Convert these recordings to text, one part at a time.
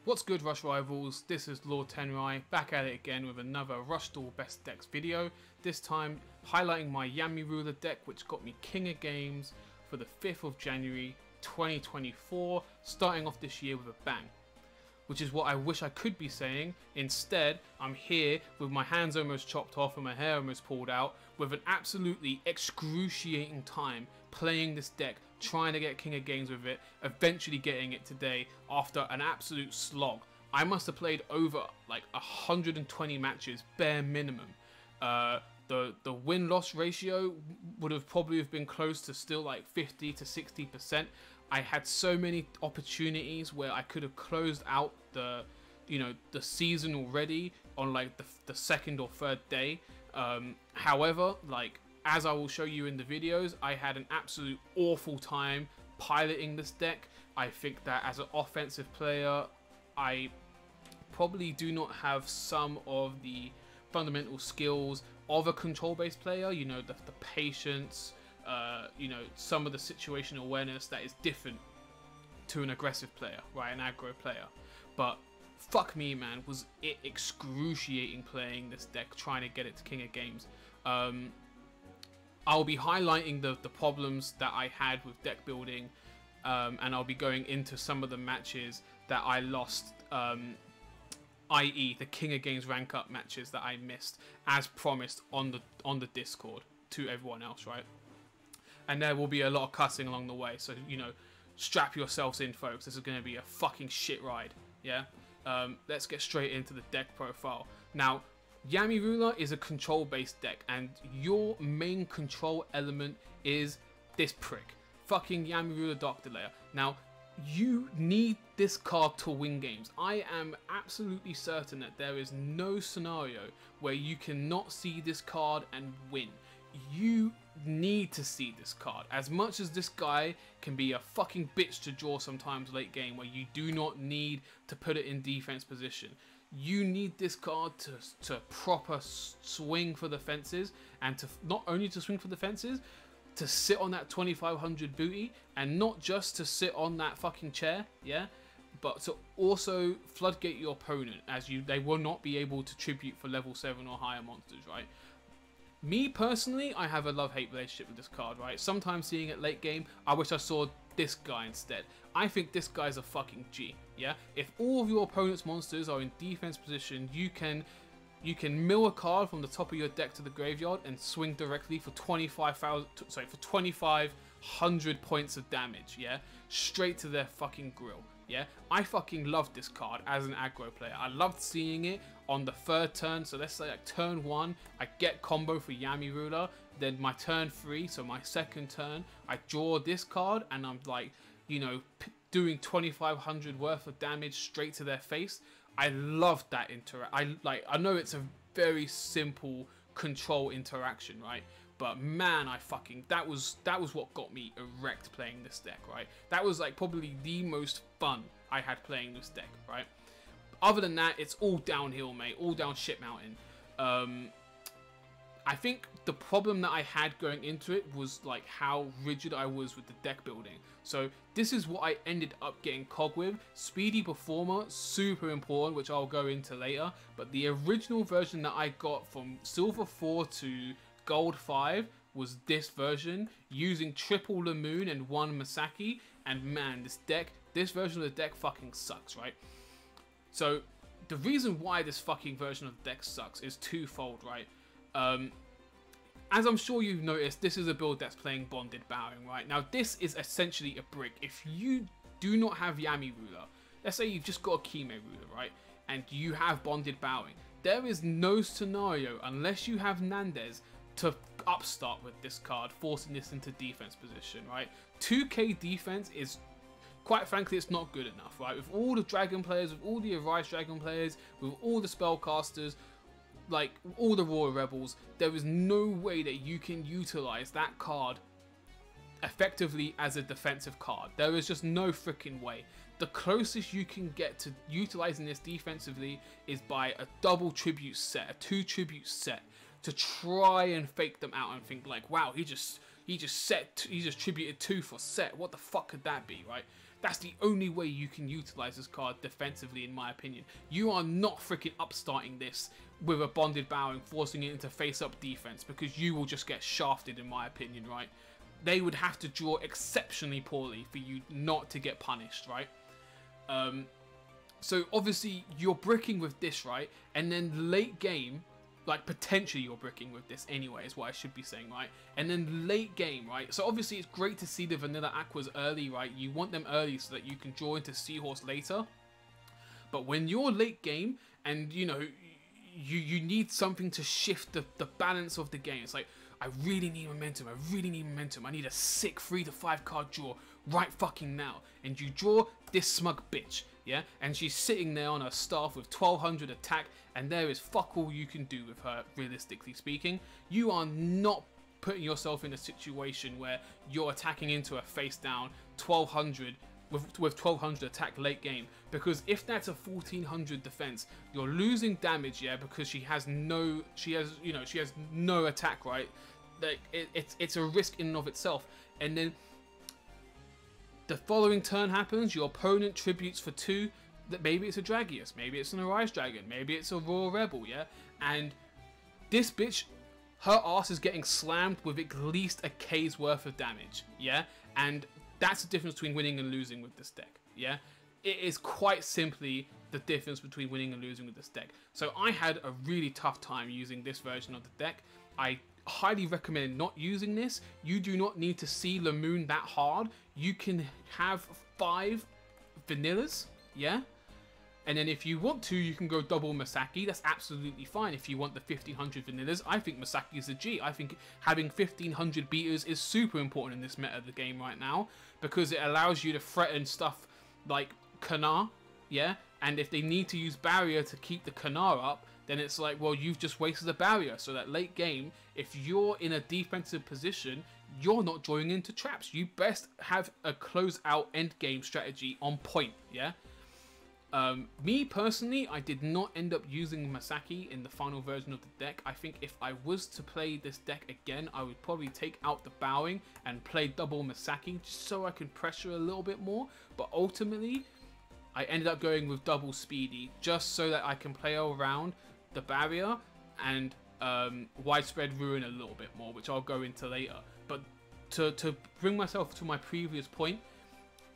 What's good, Rush Rivals? This is Lord Tenrai, back at it again with another Rush Duel Best Decks video. This time highlighting my Yamiruler deck, which got me King of Games for the 5th of January 2024, starting off this year with a bang. Which is what I wish I could be saying. Instead, I'm here with my hands almost chopped off and my hair almost pulled out, with an absolutely excruciating time playing this deck, trying to get King of Games with it, eventually getting it today after an absolute slog. I must have played over like 120 matches, bare minimum. The win-loss ratio would have probably been close to still like 50 to 60%. I had so many opportunities where I could have closed out the season already on like the second or third day. However, like as I will show you in the videos, I had an absolute awful time piloting this deck. I think that as an offensive player, I probably do not have some of the fundamental skills of a control-based player. You know, the patience, some of the situational awareness that is different to an aggressive player, right, an aggro player. But fuck me, man, was it excruciating playing this deck, trying to get it to King of Games. I'll be highlighting the problems that I had with deck building, and I'll be going into some of the matches that I lost, i.e. the King of Games rank up matches that I missed as promised on the Discord to everyone else, right? And there will be a lot of cussing along the way, so strap yourselves in, folks. This is going to be a fucking shit ride. Yeah. Let's get straight into the deck profile. Now, Yamiruler is a control-based deck, and your main control element is this prick, fucking Yamiruler Dark Delayer. Now, you need this card to win games. I am absolutely certain that there is no scenario where you cannot see this card and win. You need to see this card. As much as this guy can be a fucking bitch to draw sometimes late game, where you do not need to put it in defense position, you need this card to proper swing for the fences, and to not only to swing for the fences, to sit on that 2500 booty, and not just to sit on that fucking chair, yeah, but to also floodgate your opponent, as they will not be able to tribute for level 7 or higher monsters, right? Me personally, I have a love-hate relationship with this card, right? Sometimes seeing it late game, I wish I saw this guy instead. I think this guy's a fucking G, yeah? If all of your opponent's monsters are in defense position, you can mill a card from the top of your deck to the graveyard and swing directly for 2,500 points of damage, yeah? Straight to their fucking grill, yeah? I fucking loved this card as an aggro player. I loved seeing it on the third turn. So let's say like turn 1, I get combo for Yamiruler. Then my turn 3, so my second turn, I draw this card and I'm like, doing 2,500 worth of damage straight to their face. I loved that I know it's a very simple control interaction, right? But man, that was what got me erect playing this deck, right? That was like probably the most fun I had playing this deck, right? Other than that, it's all downhill, mate. All down shit mountain. I think the problem that I had going into it was like how rigid I was with the deck building. So this is what I ended up getting KOG with. Speedy Performer, super important, which I'll go into later. But the original version that I got from Silver 4 to Gold 5 was this version, using triple Lamoon and 1 Masaki. And man, this version of the deck fucking sucks, right? So the reason why this fucking version of the deck sucks is twofold, right? As I'm sure you've noticed, this is a build that's playing Bonded Bowing, right? Now, this is essentially a brick. If you do not have Yamiruler, let's say you've just got a Kimeruler, right? And you have Bonded Bowing, there is no scenario, unless you have Nandez, to upstart with this card, forcing this into defense position, right? 2k defense is, quite frankly, it's not good enough, right? With all the Dragon players, with all the Arise Dragon players, with all the Spellcasters, like all the Royal Rebels, there is no way that you can utilize that card effectively as a defensive card. There is just no freaking way. The closest you can get to utilizing this defensively is by a double tribute set, a 2 tribute set, to try and fake them out and think like, wow, he just tributed 2 for set. What the fuck could that be, right? That's the only way you can utilize this card defensively, in my opinion. You are not freaking upstarting this with a Bonded Bowing, forcing it into face-up defense, because you will just get shafted, in my opinion, right? They would have to draw exceptionally poorly for you not to get punished, right? So obviously you're bricking with this, right? And then late game, like potentially you're bricking with this anyway, is what I should be saying, right? And then late game, right? So obviously it's great to see the vanilla aquas early, right? You want them early so that you can draw into Seahorse later. But when you're late game and, you know, you need something to shift the balance of the game. It's like, I really need momentum. I really need momentum. I need a sick 3 to 5 card draw right fucking now. And you draw this smug bitch, yeah? And she's sitting there on her staff with 1200 attack, and there is fuck all you can do with her, realistically speaking. You are not putting yourself in a situation where you're attacking into a face down 1200 with 1200 attack late game, because if that's a 1400 defense, you're losing damage, yeah, because she has no attack, right? Like it's a risk in and of itself. And then the following turn happens, your opponent tributes for 2, that maybe it's a Dragius, maybe it's an Arise Dragon, maybe it's a Royal Rebel, yeah? And this bitch, her ass is getting slammed with at least a K's worth of damage, yeah? And that's the difference between winning and losing with this deck, yeah? It is quite simply the difference between winning and losing with this deck. So I had a really tough time using this version of the deck. I highly recommend not using this. You do not need to see Lamoon that hard. You can have 5 vanillas, yeah? And then if you want to, you can go double Masaki. That's absolutely fine if you want the 1500 vanillas. I think Masaki is a G. I think having 1500 beaters is super important in this meta of the game right now, because it allows you to threaten stuff like Kanar, yeah? And if they need to use barrier to keep the Kanar up, then it's like, well, you've just wasted a barrier. So that late game, if you're in a defensive position, you're not drawing into traps. You best have a close out end game strategy on point, yeah? Me personally, I did not end up using Masaki in the final version of the deck. I think if I was to play this deck again, I would probably take out the bowing and play double Masaki just so I can pressure a little bit more. But ultimately, I ended up going with double Speedy just so that I can play around the barrier and widespread ruin a little bit more, which I'll go into later. But to bring myself to my previous point,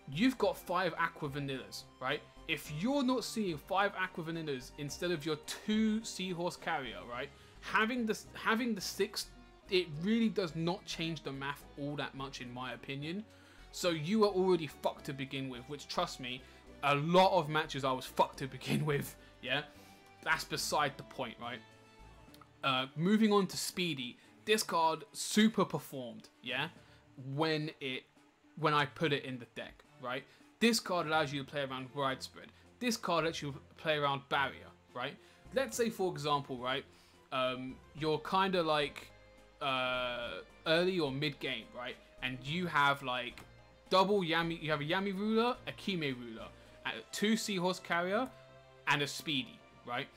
you've got 5 Aqua Vanillas, right? If you're not seeing 5 Aqua Vanillas instead of your 2 Seahorse Carrier, right? Having the 6, it really does not change the math all that much, in my opinion. So you are already fucked to begin with, which, trust me, a lot of matches I was fucked to begin with, yeah? That's beside the point, right? Moving on to Speedy, this card super performed, yeah? When I put it in the deck, right? This card allows you to play around widespread. This card lets you play around barrier, right? Let's say, for example, right, you're kind of like early or mid game, right? And you have like double Yami, you have a Yamiruler, a Yamiruler, 2 Seahorse Carrier, and a Speedy, right?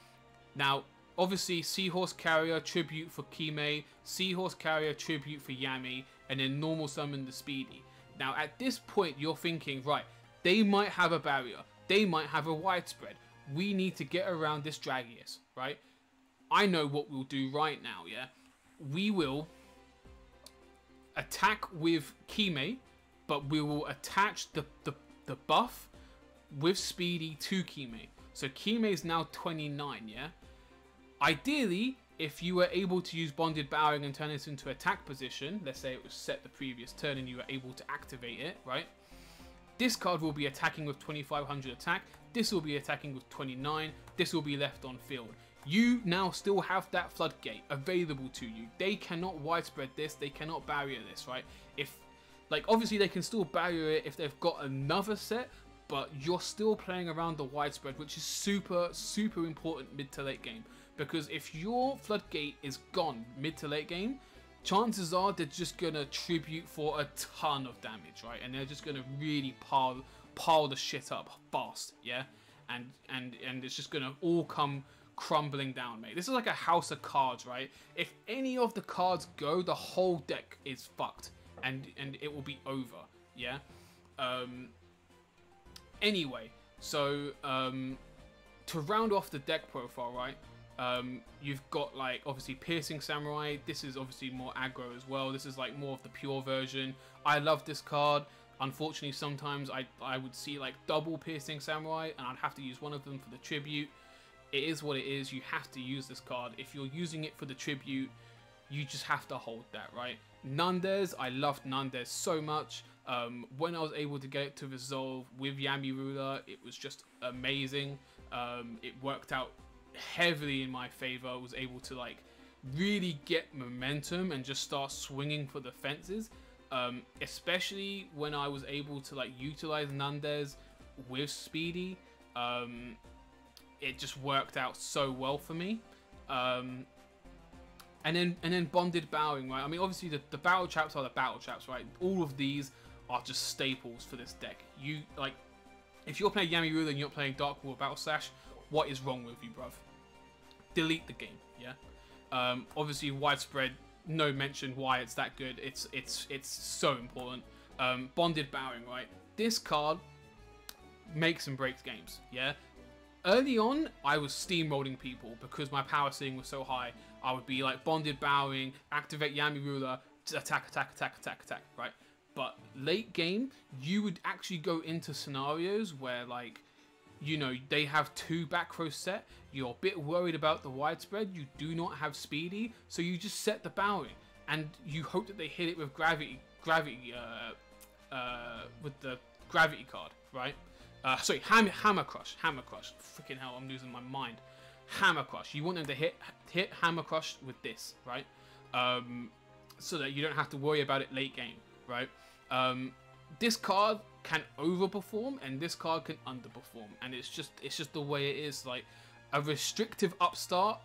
Now, obviously, Seahorse Carrier tribute for Kime, Seahorse Carrier tribute for Yami, and then normal summon the Speedy. Now, at this point, you're thinking, right, they might have a barrier. They might have a widespread. We need to get around this Dragius, right? I know what we'll do right now, yeah? We will attack with Kime, but we will attach the buff with Speedy to Kime. So Kime is now 29, yeah? Ideally, if you were able to use Bonded Bowing and turn this into attack position, let's say it was set the previous turn and you were able to activate it, right? This card will be attacking with 2500 attack. This will be attacking with 29. This will be left on field. You now still have that floodgate available to you. They cannot widespread this. They cannot barrier this, right? Obviously they can still barrier it if they've got another set, but you're still playing around the widespread, which is super, super important mid to late game. Because if your floodgate is gone mid to late game, chances are they're just gonna tribute for a ton of damage, right? And they're just gonna really pile the shit up fast, yeah? And it's just gonna all come crumbling down, mate. This is like a house of cards, right? If any of the cards go, the whole deck is fucked, and it will be over, yeah? Anyway, so to round off the deck profile, right? You've got like obviously Piercing Samurai. This is obviously more aggro as well. This is like more of the pure version. I love this card. Unfortunately, sometimes I would see like double Piercing Samurai and I'd have to use one of them for the tribute. It is what it is. You have to use this card. If you're using it for the tribute, you just have to hold that, right? Nundes, I loved Nundes so much. When I was able to get it to resolve with Yamiruler, it was just amazing. It worked out heavily in my favor. I was able to like really get momentum and just start swinging for the fences, especially when I was able to like utilize Nundes with Speedy. It just worked out so well for me. And then Bonded Bowing, right? I mean, obviously the battle traps are the battle traps, right? All of these are just staples for this deck. You like, if you're playing Yamiruler and you're playing Dark War Battle Slash, what is wrong with you, bruv? Delete the game, yeah. Obviously Widespread, no mention why it's that good. It's so important. Bonded Bowing, right? This card makes and breaks games, yeah. Early on, I was steamrolling people because my power ceiling was so high. I would be like Bonded Bowing, activate Yamiruler, attack, attack, attack, attack, attack, right? But late game, you would actually go into scenarios where like, you know, they have 2 back row set. You're a bit worried about the Widespread. You do not have Speedy, so you just set the Bowing and you hope that they hit it with with the Gravity card, right? Sorry, Hammer Crush. Freaking hell, I'm losing my mind. Hammer Crush. You want them to hit Hammer Crush with this, right? So that you don't have to worry about it late game, right? This card can overperform and this card can underperform, and it's just the way it is. Like a restrictive upstart,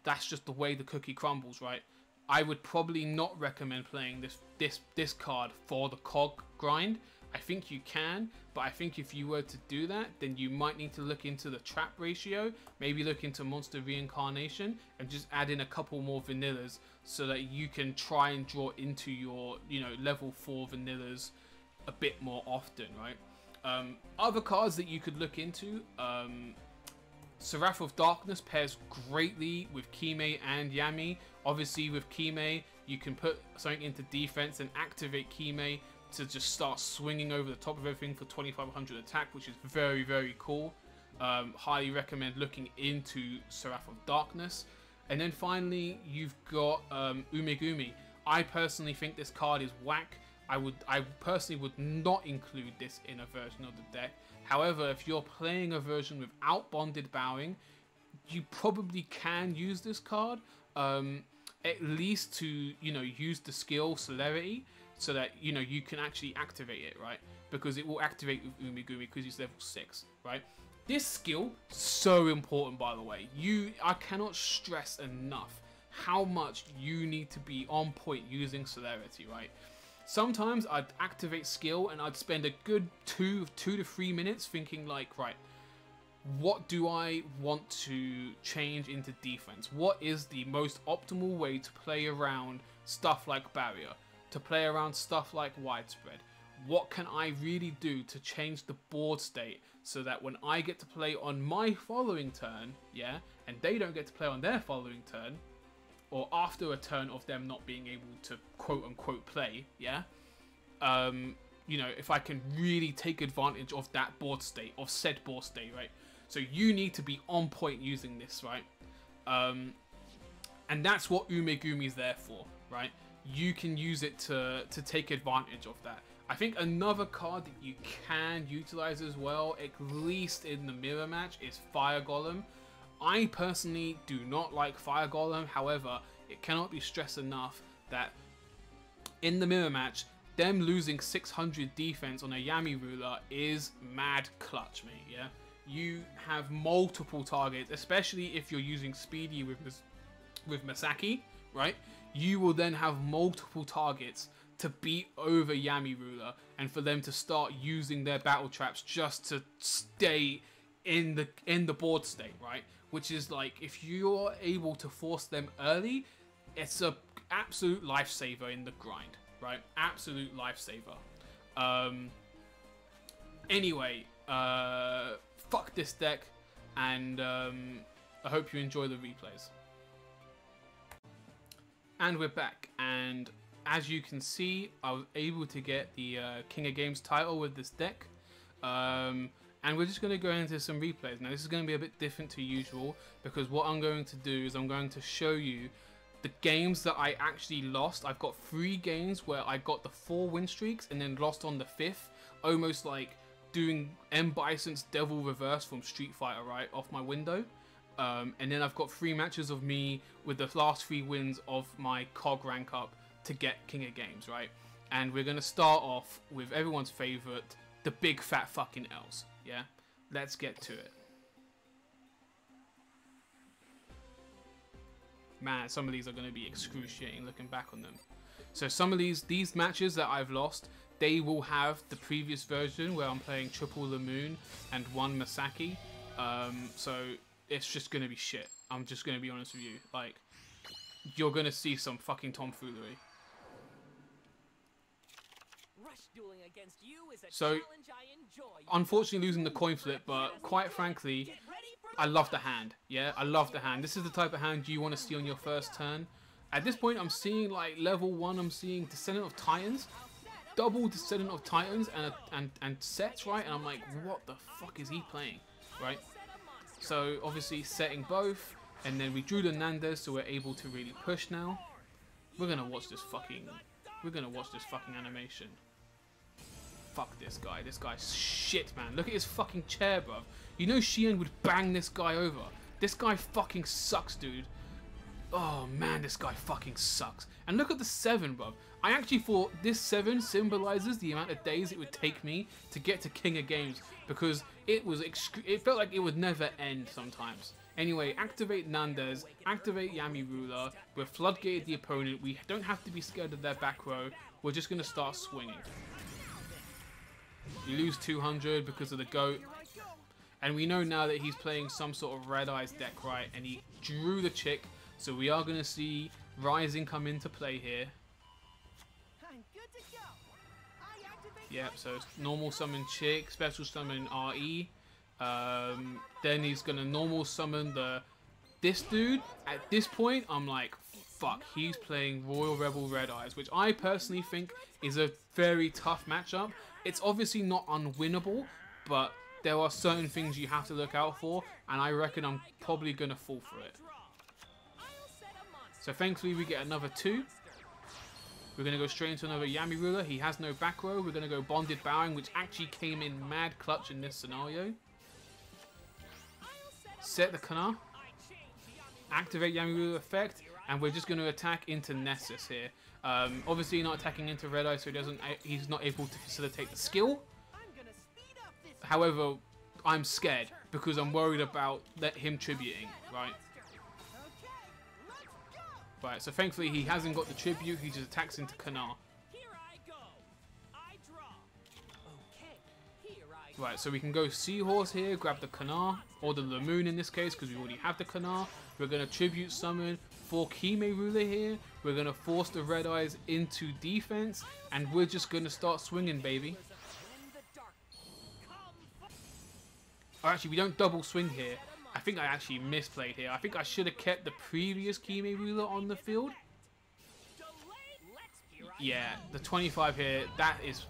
that's just the way the cookie crumbles, right? I would probably not recommend playing this card for the KOG grind. I think you can, but I think if you were to do that, then you might need to look into the trap ratio, maybe look into monster reincarnation, and just add in a couple more vanillas so that you can try and draw into your, you know, level 4 vanillas a bit more often, right? Other cards that you could look into, Seraph of Darkness pairs greatly with Kime and Yami. Obviously with Kime, you can put something into defense and activate Kime to just start swinging over the top of everything for 2500 attack, which is very, very cool. Highly recommend looking into Seraph of Darkness. And then finally, you've got Umegumi. I personally think this card is whack. I personally would not include this in a version of the deck. However, if you're playing a version without Bonded Bowing, you probably can use this card, at least to, you know, use the skill Celerity, so that, you know, you can actually activate it, right? Because it will activate with Umegumi because he's level 6, right? This skill, so important, by the way. I cannot stress enough how much you need to be on point using Celerity, right? Sometimes I'd activate skill and I'd spend a good 2 to 3 minutes thinking like, right, what do I want to change into defense? What is the most optimal way to play around stuff like Barrier? To play around stuff like Widespread? What can I really do to change the board state so that when I get to play on my following turn, yeah, and they don't get to play on their following turn, or after a turn of them not being able to quote-unquote play, yeah, you know, if I can really take advantage of that board state, of said board state, right? So you need to be on point using this, right? And that's what Umegumi is there for, right? You can use it to take advantage of that. I think another card that you can utilize as well, at least in the mirror match, is Fire Golem. I personally do not like Fire Golem. However, it cannot be stressed enough that in the mirror match, them losing 600 defense on a Yamiruler is mad clutch, mate, yeah? You have multiple targets, especially if you're using Speedy with Masaki, right? You will then have multiple targets to beat over Yamiruler and for them to start using their battle traps just to stay in the board state, right? Which is like, if you're able to force them early, it's a absolute lifesaver in the grind, right? Absolute lifesaver. Anyway, fuck this deck, and I hope you enjoy the replays. And we're back, and as you can see, I was able to get the King of Games title with this deck. And we're just going to go into some replays. Now this is going to be a bit different to usual, because what I'm going to do is I'm going to show you the games that I actually lost. I've got 3 games where I got the 4 win streaks and then lost on the 5th, almost like doing M. Bison's Devil Reverse from Street Fighter, right, off my window. And then I've got 3 matches of me with the last 3 wins of my KOG rank up to get King of Games, right? And we're going to start off with everyone's favorite, the big fat fucking L's. Yeah, let's get to it. Man, some of these are going to be excruciating looking back on them. So some of these matches that I've lost, they will have the previous version where I'm playing triple Lamoon and 1 Masaki. So it's just going to be shit. I'm just going to be honest with you. Like, you're going to see some fucking tomfoolery. So, unfortunately losing the coin flip, but quite frankly, I love the hand. Yeah, I love the hand. This is the type of hand you want to see on your first turn. At this point, I'm seeing like level 1, I'm seeing Descendant of Titans, double Descendant of Titans and sets, right? And I'm like, what the fuck is he playing, right? So obviously setting both, and then we drew the Nandes, so we're able to really push now. We're gonna watch this fucking animation. Fuck this guy. This guy's shit, man. Look at his fucking chair, bruv. You know Sheehan would bang this guy over. This guy fucking sucks, dude. Oh, man, this guy fucking sucks. And look at the 7, bruv. I actually thought this 7 symbolizes the amount of days it would take me to get to King of Games, because it felt like it would never end sometimes. Anyway, activate Nandes, activate Yamiruler. We're floodgated the opponent. We don't have to be scared of their back row. We're just going to start swinging. You lose 200 because of the GOAT. And we know now that he's playing some sort of Red Eyes deck, right? And he drew the chick. So we are going to see Rising come into play here. Yep, so normal summon chick, special summon RE. Then he's going to normal summon this dude. At this point, I'm like, fuck, he's playing Royal Rebel Red Eyes, which I personally think is a very tough matchup. It's obviously not unwinnable, but there are certain things you have to look out for, and I reckon I'm probably going to fall for it. So thankfully we get another 2. We're going to go straight into another Yamiruler. He has no back row. We're going to go Bonded Bowing, which actually came in mad clutch in this scenario. Set the Kana. Activate Yamiruler effect, and we're just going to attack into Nessus here. Obviously not attacking into Red Eye, so he's not able to facilitate the skill. However, I'm scared because I'm worried about him tributing, right? Right, so thankfully he hasn't got the tribute, he just attacks into Kana. Right, so we can go Seahorse here, grab the Kana, or the Lamoon in this case, because we already have the Kana. We're going to tribute summon for Yamiruler here. We're going to force the Red Eyes into defense, and we're just going to start swinging, baby. Oh, actually, we don't double swing here. I think I actually misplayed here. I think I should have kept the previous Yamiruler on the field. Yeah, the 25 here, that is...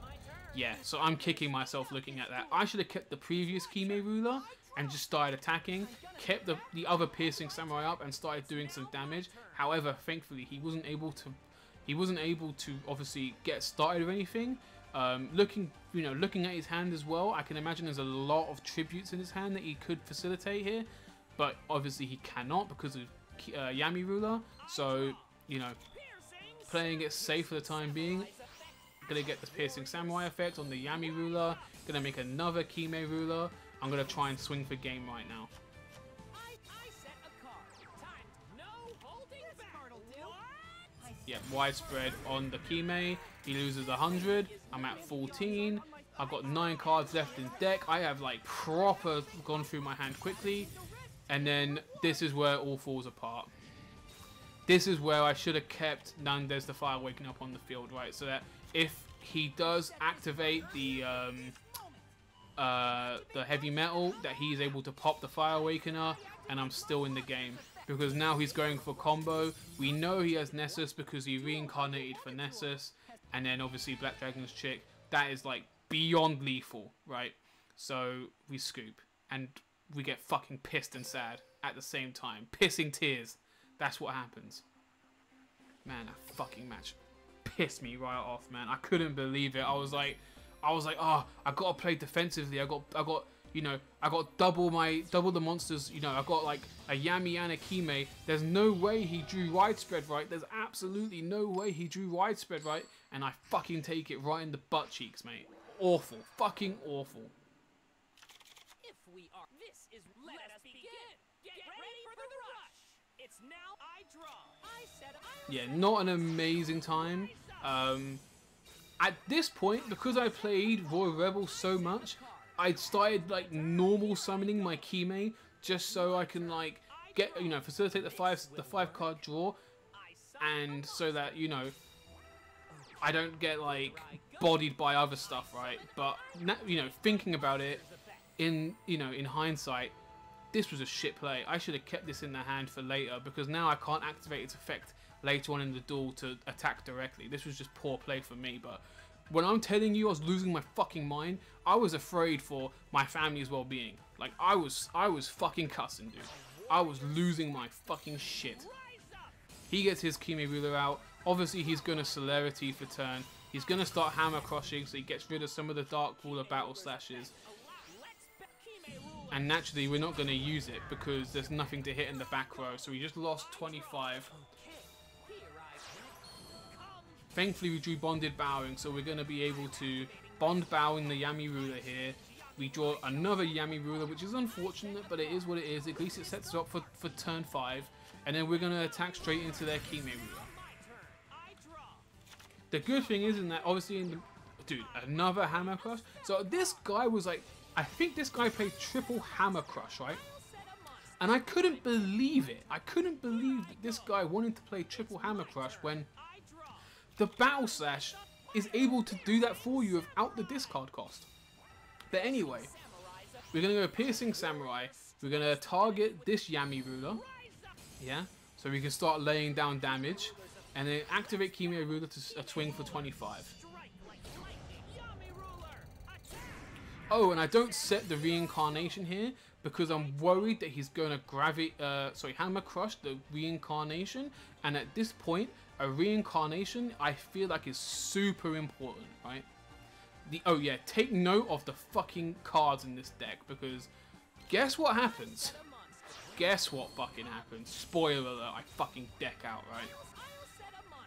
Yeah, so I'm kicking myself looking at that. I should have kept the previous Yamiruler and just started attacking, kept the other Piercing Samurai up and started doing some damage. However, thankfully, he wasn't able to obviously get started or anything. Looking at his hand as well, I can imagine there's a lot of tributes in his hand that he could facilitate here, but obviously he cannot because of Yamiruler. So, you know, playing it safe for the time being. Gonna get this Piercing Samurai effect on the Yamiruler. Gonna make another Yamiruler. I'm gonna try and swing for game right now. Yeah, widespread on the Kime. He loses 100. I'm at 14. I've got 9 cards left in deck. I have like proper gone through my hand quickly. And then this is where it all falls apart. This is where I should have kept Nandes the Fire Waking Up on the field, right? So that if he does activate the the heavy metal, that he's able to pop the Fire Awakener, and I'm still in the game. Because now he's going for combo. We know he has Nessus because he reincarnated for Nessus. And then obviously Black Dragon's chick. That is like beyond lethal, right? So we scoop. And we get fucking pissed and sad at the same time. Pissing tears. That's what happens. Man, that fucking match pissed me right off, man. I couldn't believe it. I was like, oh, I gotta play defensively. I got, you know, I got double the monsters. You know, I got like a Yami and a Kime. There's no way he drew widespread right. There's absolutely no way he drew widespread right. And I fucking take it right in the butt cheeks, mate. Awful, fucking awful. If we are, this is let us begin. Get ready for the rush. It's now I draw. I said yeah, not an amazing time. At this point, because I played Royal Rebel so much, I started like normal summoning my Kime just so I can like get, you know, facilitate the five card draw, and so that, you know, I don't get like bodied by other stuff, right? But you know, thinking about it in hindsight, this was a shit play. I should have kept this in the hand for later, because now I can't activate its effect later on in the duel to attack directly. This was just poor play for me. But when I'm telling you I was losing my fucking mind, I was afraid for my family's well-being. Like I was fucking cussing, dude. I was losing my fucking shit. He gets his Yamiruler out. Obviously he's gonna Celerity for turn. He's gonna start hammer crushing, so he gets rid of some of the Dark Ruler battle slashes. And naturally we're not gonna use it because there's nothing to hit in the back row. So we just lost 25. Thankfully we drew Bonded Bowing, so we're going to be able to Bond Bowing the Yamiruler here. We draw another Yamiruler, which is unfortunate, but it is what it is. At least it sets us up for turn 5. And then we're going to attack straight into their Yamiruler. The good thing is in that, obviously, dude, another Hammer Crush. So this guy was like, I think this guy played triple Hammer Crush, right? And I couldn't believe it. I couldn't believe that this guy wanted to play triple Hammer Crush when the Battle Slash is able to do that for you without the discard cost. But anyway, we're going to go Piercing Samurai. We're going to target this Yamiruler. Yeah, so we can start laying down damage. And then activate Yamiruler to swing for 25. Oh, and I don't set the reincarnation here because I'm worried that he's going to Hammer Crush the reincarnation. And at this point, a reincarnation I feel like is super important, right? Oh yeah, take note of the fucking cards in this deck, because guess what happens? Guess what fucking happens? Spoiler alert, I fucking deck out, right?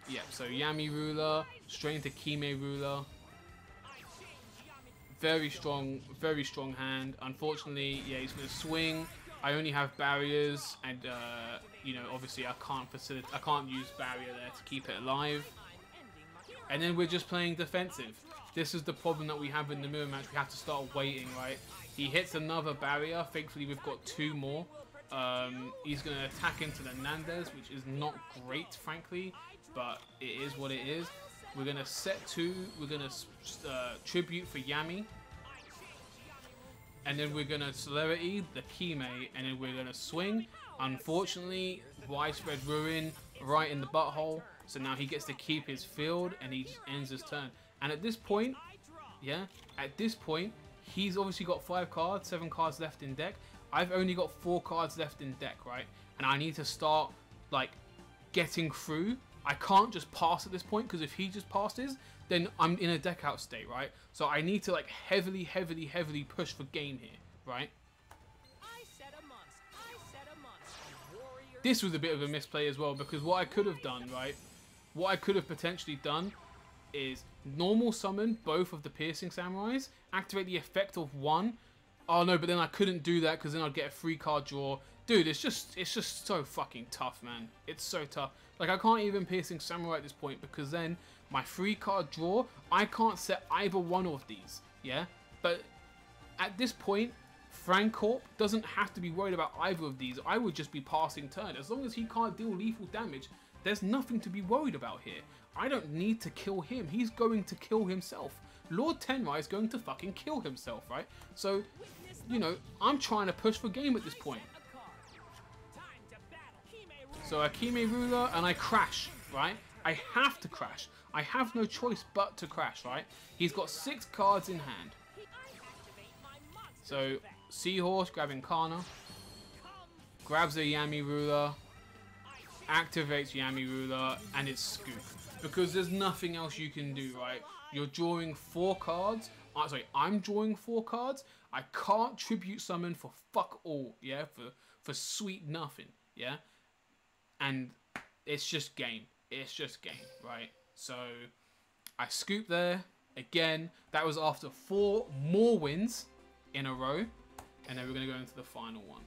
Yeah, so Yamiruler, straight into Yamiruler. Very strong hand. Unfortunately, yeah, he's gonna swing. I only have barriers, and you know, obviously I can't use barrier there to keep it alive. And then we're just playing defensive. This is the problem that we have in the mirror match. We have to start waiting, right? He hits another barrier. Thankfully, we've got 2 more. He's gonna attack into the Nandes, which is not great, frankly, but it is what it is. We're gonna set 2. We're gonna tribute for Yami. And then we're going to Celerity, the Kime, and then we're going to swing. Unfortunately, Widespread Ruin right in the butthole. So now he gets to keep his field, and he just ends his turn. And at this point, yeah, he's obviously got 5 cards, 7 cards left in deck. I've only got 4 cards left in deck, right? And I need to start, like, getting through. I can't just pass at this point, because if he just passes, then I'm in a deck out state, right? So I need to like heavily push for game here, right? This was a bit of a misplay as well, because what I could have done, right? What I could have potentially done is normal summon both of the Piercing Samurais, activate the effect of one. Oh no, but then I couldn't do that because then I'd get a 3-card draw. Dude, it's just so fucking tough, man. It's so tough. Like, I can't even Piercing Samurai at this point, because then my 3-card draw, I can't set either one of these, yeah? But at this point, Francorp doesn't have to be worried about either of these. I would just be passing turn. As long as he can't deal lethal damage, There's nothing to be worried about here. I don't need to kill him. He's going to kill himself. Lord Tenrai is going to fucking kill himself, right? So, you know, I'm trying to push for game at this point. So I Yamiruler and I crash, right? I have to crash. I have no choice but to crash, right? He's got 6 cards in hand. So, Seahorse grabbing Kana. Grabs a Yamiruler. Activates Yamiruler, and it's Scoop. Because there's nothing else you can do, right? You're drawing 4 cards. Sorry, I'm drawing 4 cards. I can't tribute summon for fuck all, yeah? For sweet nothing, yeah? And it's just game. It's just game, right? So, I Scoop there. Again, that was after 4 more wins in a row. And then we're going to go into the final one.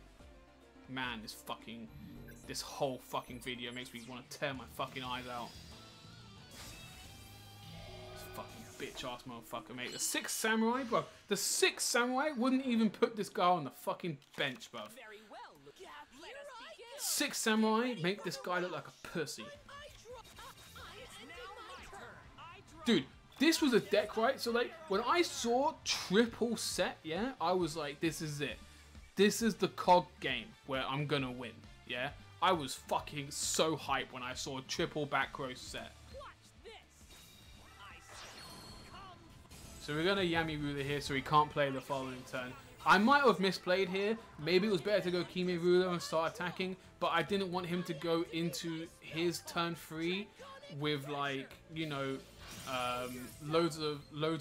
Man, this whole fucking video makes me want to tear my fucking eyes out. This fucking bitch-ass motherfucker, mate. The 6th Samurai, bro. The 6th Samurai wouldn't even put this guy on the fucking bench, bro. 6th Samurai make this guy look like a pussy. Dude, this was a deck, right? So, like, when I saw triple set, yeah, I was like, this is it. This is the KOG game where I'm gonna win, yeah? I was fucking so hyped when I saw triple back row set. So we're gonna Yamiruler here so he can't play the following turn. I might have misplayed here. Maybe it was better to go Yamiruler and start attacking, but I didn't want him to go into his turn 3 with, like, you know, loads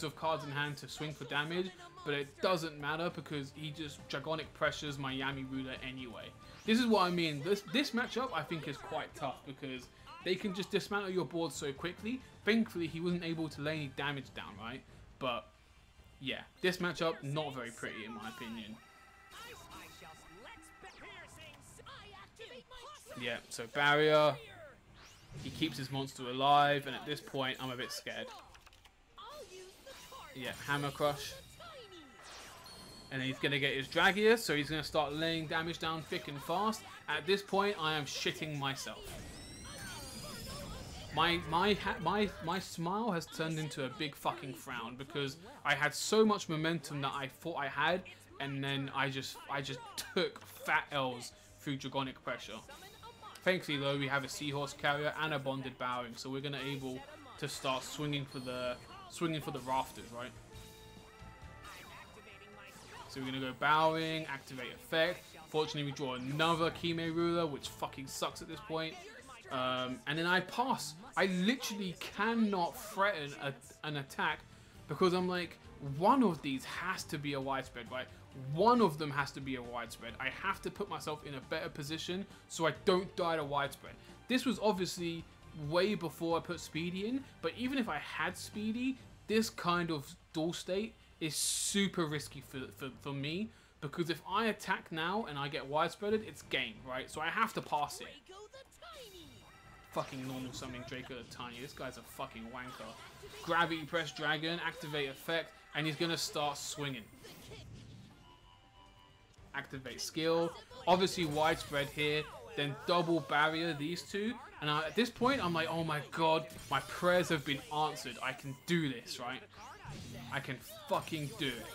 of cards in hand to swing for damage. But it doesn't matter because he just Dragonic pressures my Yamiruler anyway. This is what I mean. This matchup I think is quite tough because they can just dismantle your board so quickly. Thankfully he wasn't able to lay any damage down, right? But yeah, this matchup not very pretty in my opinion. Yeah, so barrier. He keeps his monster alive, and at this point I'm a bit scared. Yeah, Hammer Crush. And then he's going to get his Dragia, so he's going to start laying damage down thick and fast. At this point, I am shitting myself. My smile has turned into a big fucking frown because I had so much momentum that I thought I had, and then I just took fat L's through Dragonic pressure. Thankfully, though, we have a Seahorse carrier and a Bonded Bowing, so we're going to able to start swinging for the rafters, right? So we're going to go Bowing, activate effect. Fortunately, we draw another Yamiruler, which fucking sucks at this point. And then I pass. I literally cannot threaten an attack because I'm like, one of these has to be a widespread, right? One of them has to be a widespread. I have to put myself in a better position so I don't die to widespread. This was obviously way before I put Speedy in, but even if I had Speedy, this kind of dual state is super risky for me because if I attack now and I get widespreaded, it's game, right? So I have to pass it. Fucking normal summoning Draco the Tiny. This guy's a fucking wanker. Gravity Press Dragon, activate effect, and he's gonna start swinging. Activate skill. Obviously widespread here, then double barrier these two. And at this point, I'm like, oh my god, my prayers have been answered. I can do this, right? I can fucking do it.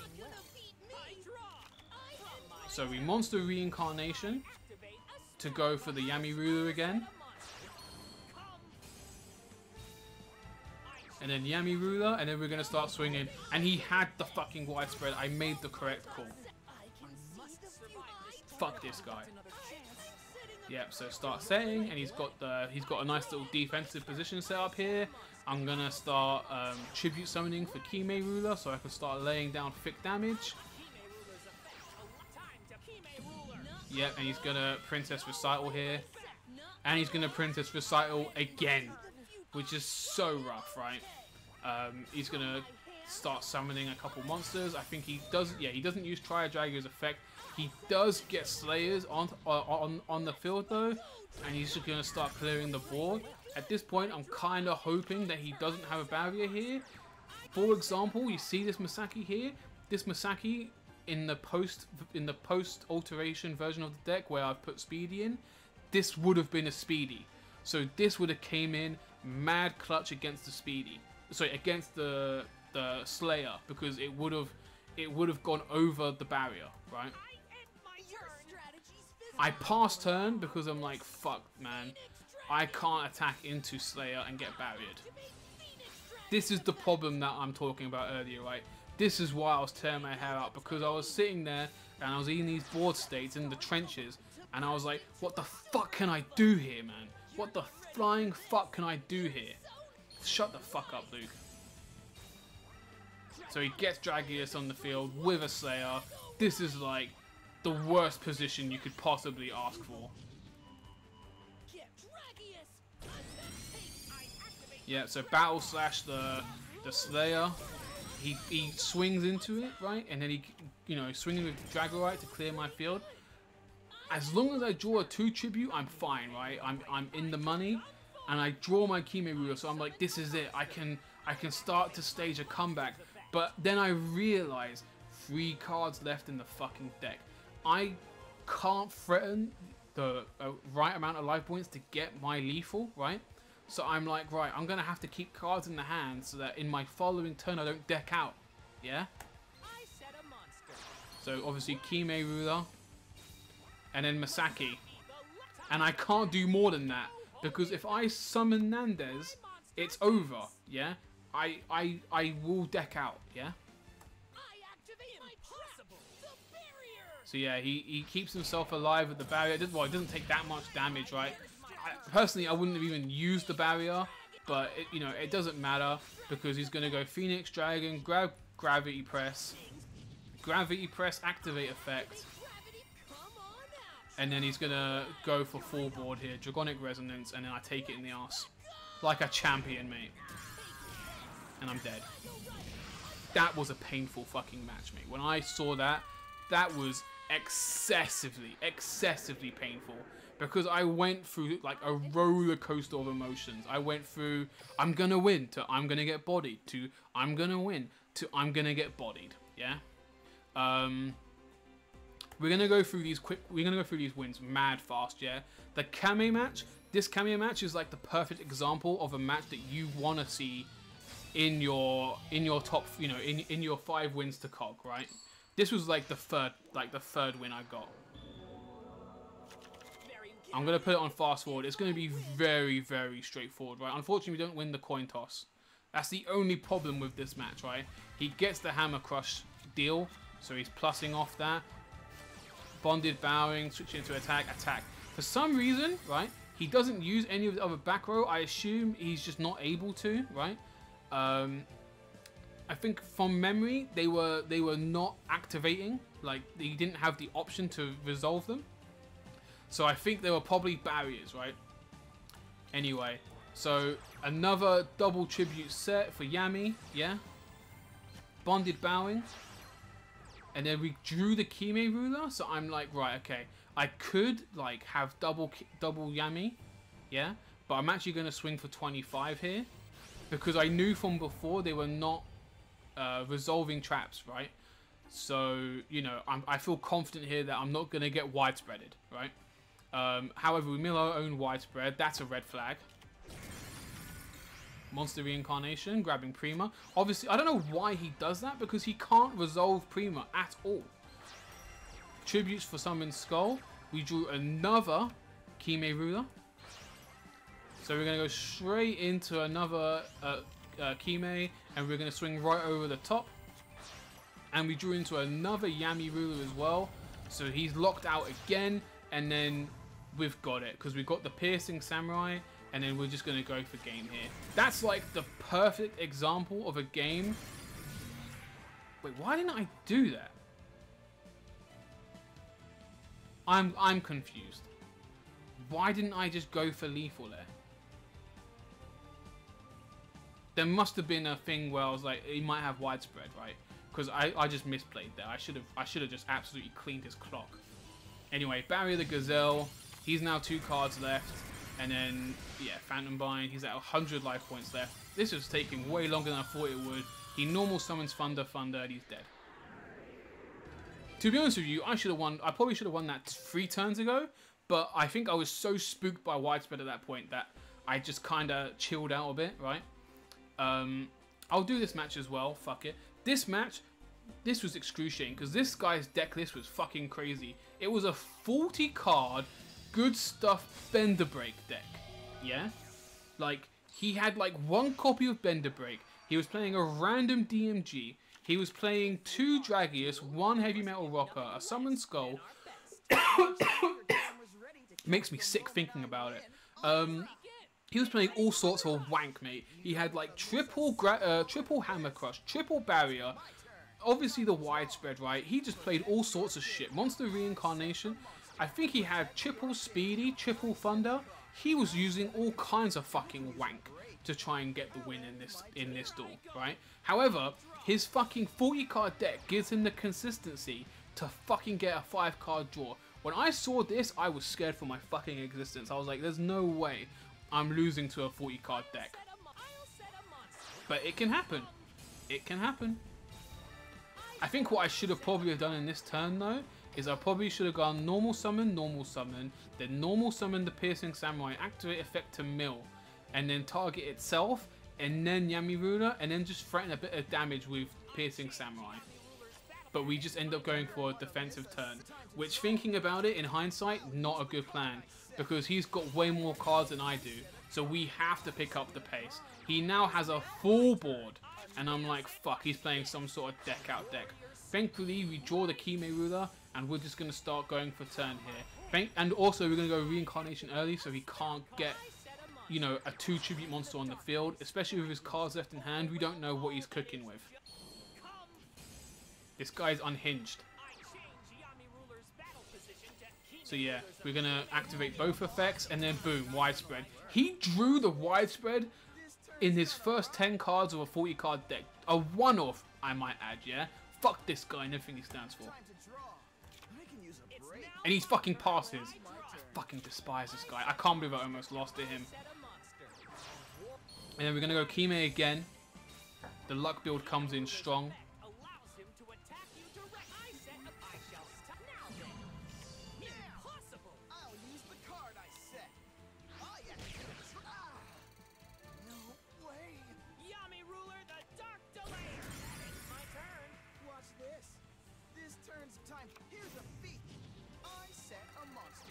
So we Monster Reincarnation to go for the Yamiruler again. And then Yamiruler, and then we're going to start swinging. And he had the fucking widespread. I made the correct call. Fuck this guy. Yep, so start setting, and he's got a nice little defensive position set up here. I'm gonna start tribute summoning for Yamiruler so I can start laying down thick damage. Yep, and he's gonna Princess Recital here. And he's gonna Princess Recital again, which is so rough, right? He's gonna start summoning a couple monsters. I think he does. Yeah, he doesn't use Tri-Drago's effect. He does get Slayers on the field though, and he's just gonna start clearing the board. At this point, I'm kind of hoping that he doesn't have a barrier here. For example, you see this Masaki here. This Masaki in the post alteration version of the deck where I've put Speedy in. This would have been a Speedy. So this would have came in mad clutch against the Speedy. Sorry, against the Slayer, because it would have gone over the barrier, right? I pass turn because I'm like, fuck, man. I can't attack into Slayer and get barriered. This is the problem that I'm talking about earlier, right? This is why I was tearing my hair out, because I was sitting there and I was in these board states in the trenches, and I was like, what the fuck can I do here, man? What the flying fuck can I do here? Shut the fuck up, Luke. So he gets Dragius on the field with a Slayer. This is like the worst position you could possibly ask for. Yeah, so battle slash the Slayer. He swings into it, right? And then he, you know, swinging with Dragorite to clear my field. As long as I draw a 2 tribute, I'm fine, right? I'm in the money, and I draw my Yamiruler, so I'm like, this is it. I can start to stage a comeback. But then I realize 3 cards left in the fucking deck. I can't threaten the right amount of life points to get my lethal, right? So I'm like, right, I'm gonna have to keep cards in the hand so that in my following turn I don't deck out. Yeah? So obviously Yamiruler and then Masaki. And I can't do more than that, because if I summon Nandez, it's over, yeah? I will deck out, yeah? So yeah, he keeps himself alive with the barrier. Well, it doesn't take that much damage, right? Personally, I wouldn't have even used the barrier, but you know, it doesn't matter, because he's going to go Phoenix Dragon, grab Gravity Press, activate effect, and then he's going to go for full board here, Dragonic Resonance, and then I take it in the arse. Like a champion, mate. And I'm dead. That was a painful fucking match, mate. When I saw that, that was excessively painful, because I went through like a roller coaster of emotions. I went through I'm gonna win to I'm gonna get bodied to I'm gonna win to I'm gonna get bodied. Yeah. We're gonna go through these wins mad fast. Yeah. The Kame match. This Kame match is like the perfect example of a match that you want to see in your top, you know, in your 5 wins to KOG, right? This was like the third win I got. I'm gonna put it on fast forward. It's gonna be very straightforward, right? Unfortunately, we don't win the coin toss. That's the only problem with this match, right? He gets the Hammer Crush deal, so he's plussing off that. Bonded Bowing, switching into attack. For some reason, right? He doesn't use any of the other back row. I assume he's just not able to, right? I think from memory they were not activating, like they didn't have the option to resolve them. So I think they were probably barriers, right? Anyway, so another double tribute set for Yami, yeah. Bonded Bowing, and then we drew the Yamiruler. So I'm like, right, okay, I could like have double Yami, yeah, but I'm actually gonna swing for 25 here, because I knew from before they were not resolving traps, right? So, you know, I feel confident here that I'm not going to get widespreaded, right? However, we mill our own widespread. That's a red flag. Monster Reincarnation, grabbing Prima. Obviously, I don't know why he does that, because he can't resolve Prima at all. Tributes for Summon Skull. We drew another Yamiruler. So we're going to go straight into another Kime, and we're going to swing right over the top. And we drew into another Yamiruler as well. So he's locked out again, and then we've got it, because we've got the Piercing Samurai, and then we're just going to go for game here. That's like the perfect example of a game. Wait, why didn't I do that? I'm confused. Why didn't I just go for lethal there? There must have been a thing where I was like, he might have widespread, right? Because I just misplayed there. I should have just absolutely cleaned his clock. Anyway, Barrier the Gazelle. He's now 2 cards left. And then, yeah, Phantom Bind. He's at 100 life points left. This was taking way longer than I thought it would. He normal summons Thunder, and he's dead. To be honest with you, I should have won. I probably should have won that 3 turns ago. But I think I was so spooked by widespread at that point that I just kind of chilled out a bit, right? I'll do this match as well, fuck it. This match, this was excruciating because this guy's deck list was fucking crazy. It was a 40 card, good stuff Bender Break deck, yeah? Like, he had like one copy of Bender Break, he was playing a random DMG, he was playing 2 Dragius, 1 Heavy Metal Rocker, a Summon Skull. Makes me sick thinking about it. He was playing all sorts of wank, mate. He had like triple Hammer Crush, triple Barrier, obviously the widespread, right? He just played all sorts of shit. Monster Reincarnation. I think he had triple Speedy, triple Thunder. He was using all kinds of fucking wank to try and get the win in this duel, right? However, his fucking 40 card deck gives him the consistency to fucking get a 5 card draw. When I saw this, I was scared for my fucking existence. I was like, there's no way I'm losing to a 40 card deck. But it can happen. It can happen. I think what I should have probably done in this turn though, is I probably should have gone normal summon, then normal summon the Piercing Samurai, activate effect to mill, and then target itself, and then Yamiruler, and then just threaten a bit of damage with Piercing Samurai. But we just end up going for a defensive turn, which, thinking about it in hindsight, not a good plan, because he's got way more cards than I do, so we have to pick up the pace. He now has a full board, and I'm like, fuck, he's playing some sort of deck out deck. Thankfully, we draw the Yamiruler, and we're just going to start going for turn here. And also, we're going to go Reincarnation early, so he can't get, you know, a 2 tribute monster on the field, especially with his cards left in hand. We don't know what he's cooking with. This guy's unhinged. So yeah, we're going to activate both effects, and then boom, widespread. He drew the widespread in his first 10 cards of a 40 card deck. A one-off, I might add, yeah? Fuck this guy and everything he stands for. And he's fucking passes. I fucking despise this guy. I can't believe I almost lost to him. And then we're going to go Kime again. The luck build comes in strong.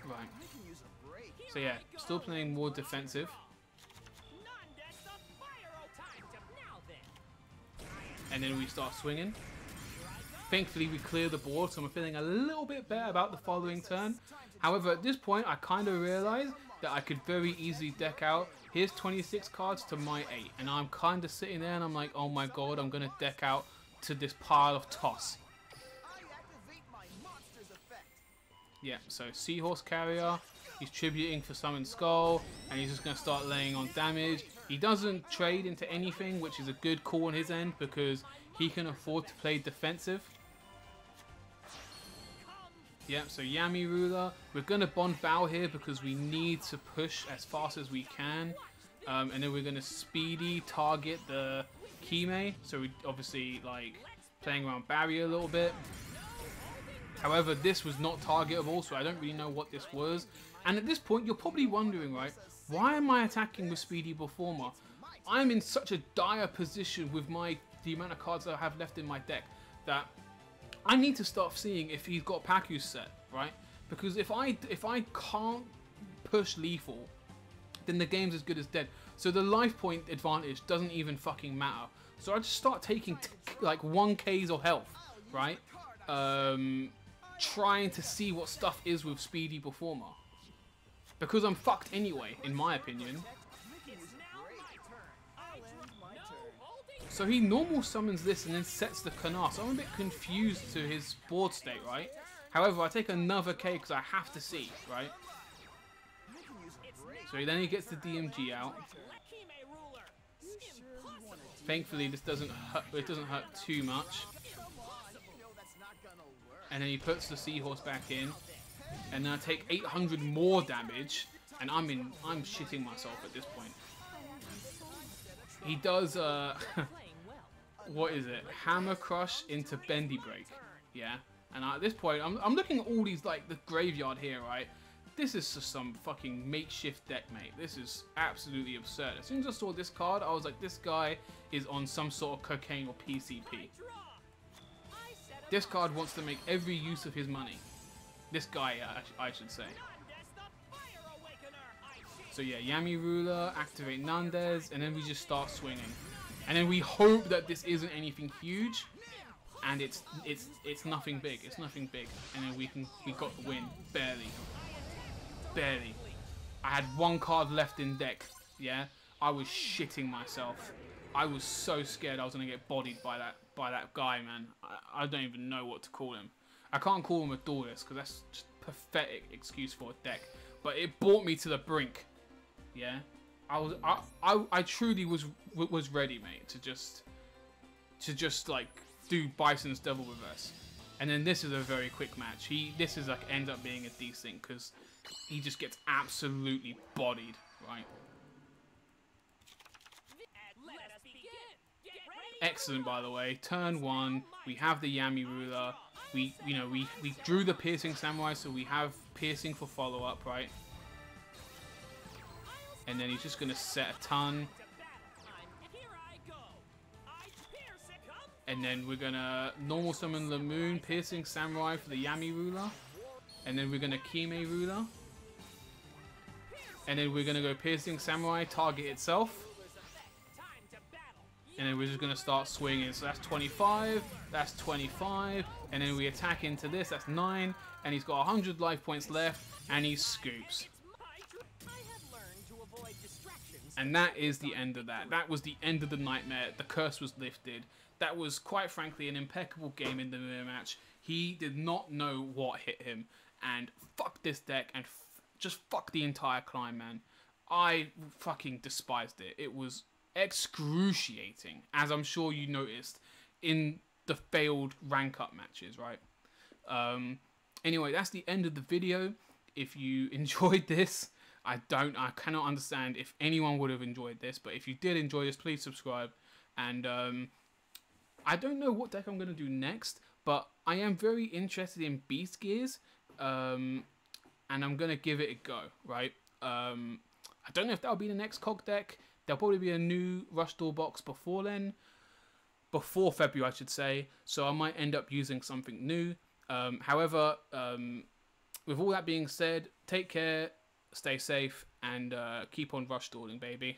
Right. So yeah, still playing more defensive. And then we start swinging. Thankfully we clear the board, so I'm feeling a little bit better about the following turn. However, at this point I kind of realized that I could very easily deck out. Here's 26 cards to my 8. And I'm kind of sitting there and I'm like, oh my god, I'm going to deck out to this pile of toss. Yeah, so Seahorse Carrier, he's tributing for Summon Skull, and he's just going to start laying on damage. He doesn't trade into anything, which is a good call on his end, because he can afford to play defensive. Yeah, so Yamiruler, we're going to Bond Bow here because we need to push as fast as we can. And then we're going to Speedy target the Kime, so we obviously like playing around Barrier a little bit. However, this was not targetable, so I don't really know what this was. And at this point, you're probably wondering, right, why am I attacking with Speedy Performer? I'm in such a dire position with the amount of cards that I have left in my deck that I need to start seeing if he's got Paku set, right? Because if I can't push lethal, then the game's as good as dead. So the life point advantage doesn't even fucking matter. So I just start taking like 1Ks of health, right? Trying to see what stuff is with Speedy Performer, because I'm fucked anyway, in my opinion. So he normal summons this and then sets the Kanar, so I'm a bit confused to his board state, right? However, I take another K because I have to see, right? So then he gets the DMG out. Thankfully this doesn't hurt, it doesn't hurt too much. And then he puts the Seahorse back in, and then I take 800 more damage, and I'm shitting myself at this point. He does what is it? Hammer Crush into Bendy Break, yeah. And at this point, I'm looking at all these like the graveyard here, right? this is just some fucking makeshift deck, mate. This is absolutely absurd. As soon as I saw this card, I was like, this guy is on some sort of cocaine or PCP. This card wants to make every use of his money. This guy, I should say. So yeah, Yamiruler, activate Nandez, and then we just start swinging. And then we hope that this isn't anything huge, and it's nothing big. It's nothing big, and then we got the win, barely. I had one card left in deck. Yeah, I was shitting myself. I was so scared I was gonna get bodied by that guy, man. I don't even know what to call him. I can't call him a duelist because that's just pathetic excuse for a deck. But it brought me to the brink. Yeah, I truly was ready, mate, to just like do Bison's Devil Reverse. And then this is a very quick match. This is like ends up being a decent because he just gets absolutely bodied, right? Excellent, by the way. Turn 1, we have the Yamiruler. We drew the Piercing Samurai, so we have piercing for follow-up, right? And then he's just gonna set a ton. And then we're gonna normal summon the Moon, Piercing Samurai for the Yamiruler. And then we're gonna Kime Ruler. And then we're gonna go Piercing Samurai, target itself. And then we're just gonna start swinging. So that's 25, that's 25, and then we attack into this, that's 9, and he's got 100 life points left, and he scoops. And that is the end of that. That was the end of the nightmare. The curse was lifted. That was, quite frankly, an impeccable game in the mirror match. He did not know what hit him, and fuck this deck, and just fuck the entire climb, man. I fucking despised it. It was excruciating, as I'm sure you noticed in the failed rank up matches, right? Anyway, that's the end of the video. If you enjoyed this, I cannot understand if anyone would have enjoyed this, but if you did enjoy this, please subscribe. And I don't know what deck I'm going to do next, but I am very interested in Beast Gears, and I'm going to give it a go, right? I don't know if that'll be the next KOG deck. There'll probably be a new Rush Duel box before then. Before February, I should say. So I might end up using something new. However, with all that being said, take care, stay safe, and keep on Rush Dueling, baby.